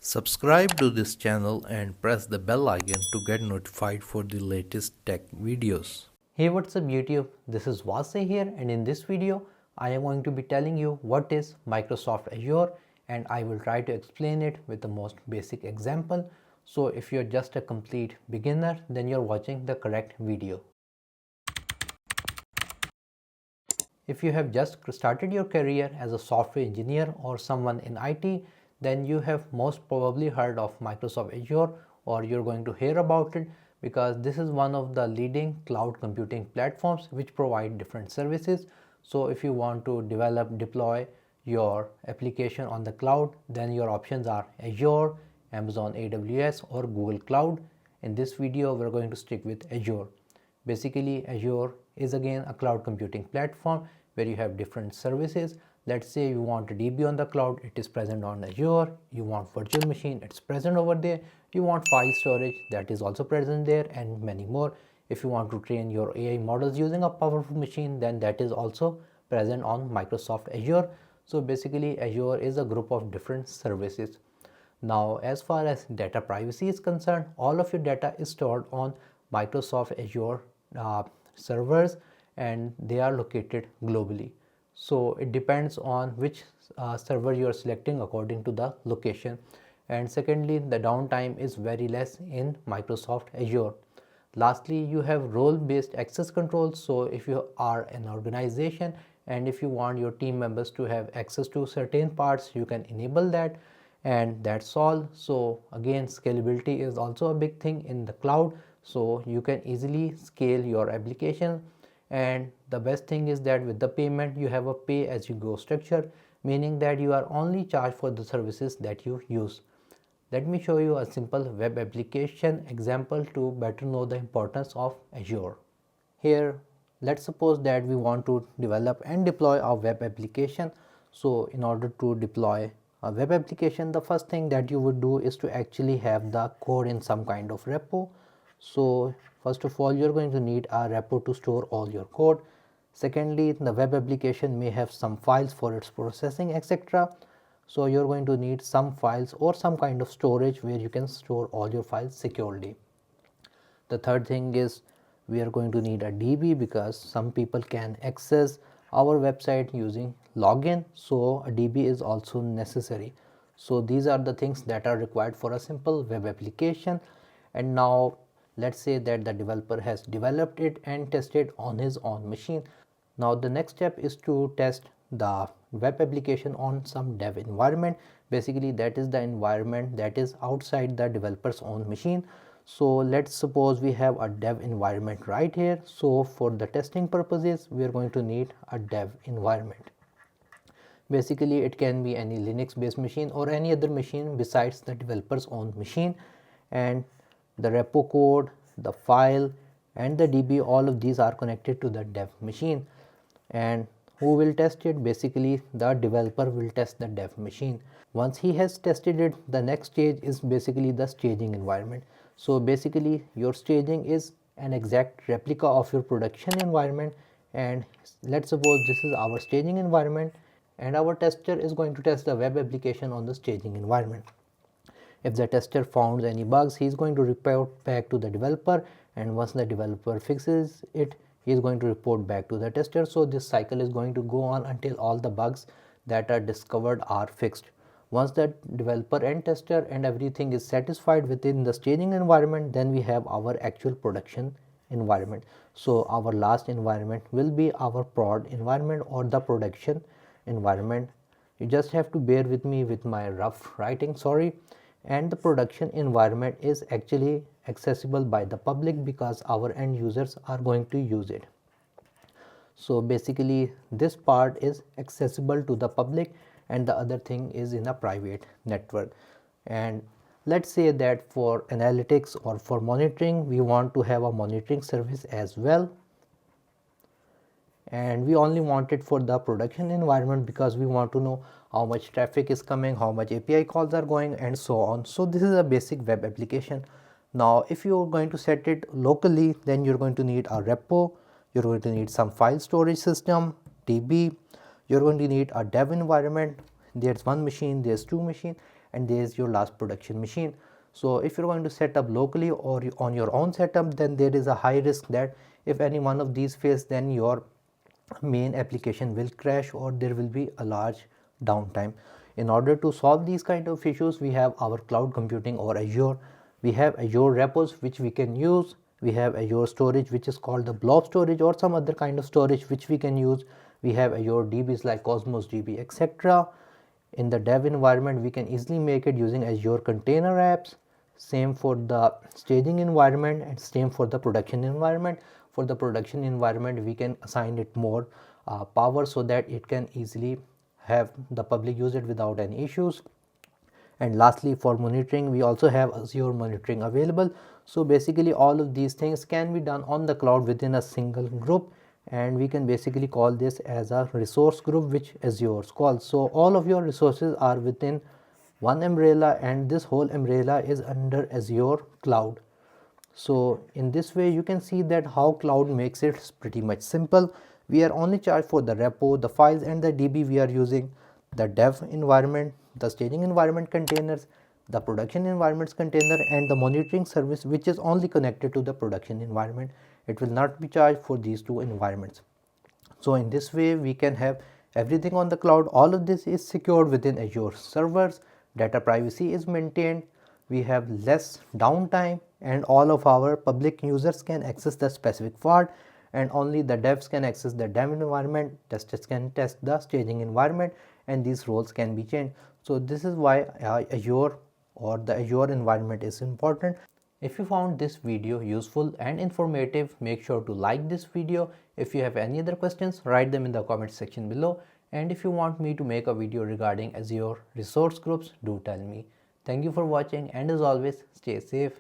Subscribe to this channel and press the bell icon to get notified for the latest tech videos. Hey, what's up YouTube? This is Wasay here, and in this video I am going to be telling you what is Microsoft Azure, and I will try to explain it with the most basic example. So if you're just a complete beginner, then you're watching the correct video. If you have just started your career as a software engineer or someone in IT, then you have most probably heard of Microsoft Azure, or you're going to hear about it because this is one of the leading cloud computing platforms which provide different services. So if you want to deploy your application on the cloud, then your options are Azure, Amazon AWS or Google Cloud. In this video, we're going to stick with Azure. Basically, Azure is again a cloud computing platform where you have different services. Let's say you want a DB on the cloud, it is present on Azure. You want virtual machine, it's present over there. You want file storage, that is also present there, and many more. If you want to train your AI models using a powerful machine, then that is also present on Microsoft Azure. So basically, Azure is a group of different services. Now, as far as data privacy is concerned, all of your data is stored on Microsoft Azure servers, and they are located globally. So it depends on which server you are selecting according to the location. And secondly, the downtime is very less in Microsoft Azure. Lastly, you have role-based access control. So if you are an organization and if you want your team members to have access to certain parts, you can enable that, and that's all. So again, scalability is also a big thing in the cloud, so you can easily scale your application. And the best thing is that with the payment, you have a pay as you go structure, meaning that you are only charged for the services that you use. Let me show you a simple web application example to better know the importance of Azure. Here, let's suppose that we want to develop and deploy a web application. So in order to deploy a web application, the first thing that you would do is to actually have the code in some kind of repo. So first of all, you're going to need a repo to store all your code. Secondly, the web application may have some files for its processing, etc. So you're going to need some files or some kind of storage where you can store all your files securely. The third thing is we are going to need a DB because some people can access our website using login, so a DB is also necessary. So these are the things that are required for a simple web application. And now let's say that the developer has developed it and tested on his own machine. Now the next step is to test the web application on some dev environment. Basically, that is the environment that is outside the developer's own machine. So let's suppose we have a dev environment right here. So for the testing purposes, we are going to need a dev environment. Basically, it can be any Linux based machine or any other machine besides the developer's own machine. And the repo code, the file and the DB, all of these are connected to the dev machine. And who will test it? Basically, the developer will test the dev machine. Once he has tested it, the next stage is basically the staging environment. So basically, your staging is an exact replica of your production environment. And let's suppose this is our staging environment, and our tester is going to test the web application on the staging environment. If the tester found any bugs, he is going to report back to the developer, and once the developer fixes it, he is going to report back to the tester. So this cycle is going to go on until all the bugs that are discovered are fixed. Once the developer and tester and everything is satisfied within the staging environment, then we have our actual production environment. So our last environment will be our prod environment or the production environment. You just have to bear with me with my rough writing, sorry. And the production environment is actually accessible by the public because our end users are going to use it. So basically, this part is accessible to the public and the other thing is in a private network. And let's say that for analytics or for monitoring, we want to have a monitoring service as well. And we only want it for the production environment because we want to know how much traffic is coming, how much API calls are going, and so on. So this is a basic web application. Now if you're going to set it locally, then you're going to need a repo, you're going to need some file storage system, DB, you're going to need a dev environment. There's one machine, there's two machines, and there is your last production machine. So if you're going to set up locally or on your own setup, then there is a high risk that if any one of these fails, then your main application will crash or there will be a large downtime. In order to solve these kind of issues, we have our cloud computing or Azure. We have Azure repos which we can use. We have Azure storage which is called the blob storage or some other kind of storage which we can use. We have Azure DBs like Cosmos DB, etc. In the dev environment, we can easily make it using Azure container apps. Same for the staging environment and same for the production environment. For the production environment, we can assign it more power so that it can easily have the public use it without any issues. And lastly, for monitoring, we also have Azure monitoring available. So basically all of these things can be done on the cloud within a single group, and we can basically call this as a resource group which Azure calls. So all of your resources are within one umbrella, and this whole umbrella is under Azure cloud. So in this way you can see that how cloud makes it pretty much simple. We are only charged for the repo, the files and the DB we are using, the dev environment, the staging environment containers, the production environments container, and the monitoring service which is only connected to the production environment. It will not be charged for these two environments. So in this way we can have everything on the cloud. All of this is secured within Azure servers. Data privacy is maintained. We have less downtime, and all of our public users can access the specific part, and only the devs can access the dev environment, testers can test the staging environment, and these roles can be changed. So this is why Azure or the Azure environment is important. If you found this video useful and informative, make sure to like this video. If you have any other questions, write them in the comment section below. And if you want me to make a video regarding Azure resource groups, do tell me. Thank you for watching, and as always, stay safe.